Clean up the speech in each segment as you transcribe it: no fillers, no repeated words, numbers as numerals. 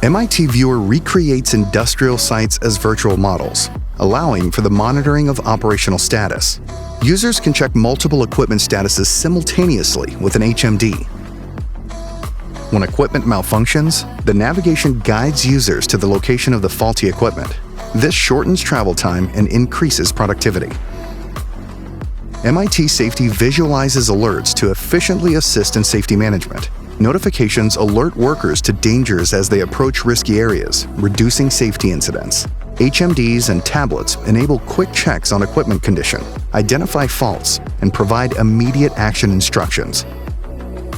MIT Viewer recreates industrial sites as virtual models, allowing for the monitoring of operational status. Users can check multiple equipment statuses simultaneously with an HMD. When equipment malfunctions, the navigation guides users to the location of the faulty equipment. This shortens travel time and increases productivity. MIT Safety visualizes alerts to efficiently assist in safety management. Notifications alert workers to dangers as they approach risky areas, reducing safety incidents. HMDs and tablets enable quick checks on equipment condition, identify faults, and provide immediate action instructions.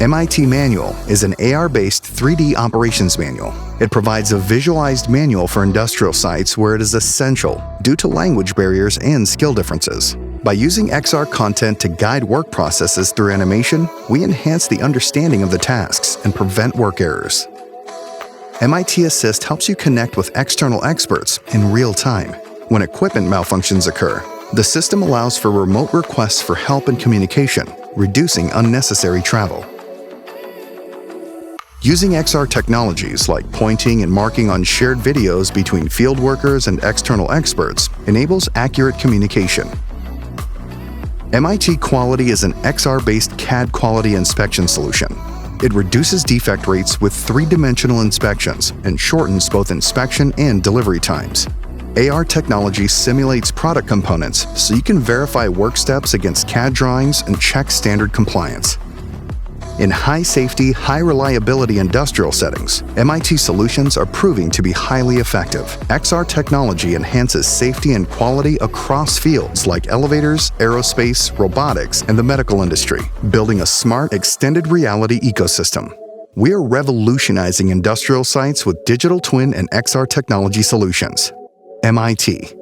MIT Manual is an AR-based 3D operations manual. It provides a visualized manual for industrial sites where it is essential due to language barriers and skill differences. By using XR content to guide work processes through animation, we enhance the understanding of the tasks and prevent work errors. MIT Assist helps you connect with external experts in real time. When equipment malfunctions occur, the system allows for remote requests for help and communication, reducing unnecessary travel. Using XR technologies like pointing and marking on shared videos between field workers and external experts enables accurate communication. MIT Quality is an XR-based CAD quality inspection solution. It reduces defect rates with three-dimensional inspections and shortens both inspection and delivery times. AR technology simulates product components so you can verify work steps against CAD drawings and check standard compliance. In high-safety, high-reliability industrial settings, MIT solutions are proving to be highly effective. XR technology enhances safety and quality across fields like elevators, aerospace, robotics, and the medical industry, building a smart, extended reality ecosystem. We are revolutionizing industrial sites with digital twin and XR technology solutions. MIT.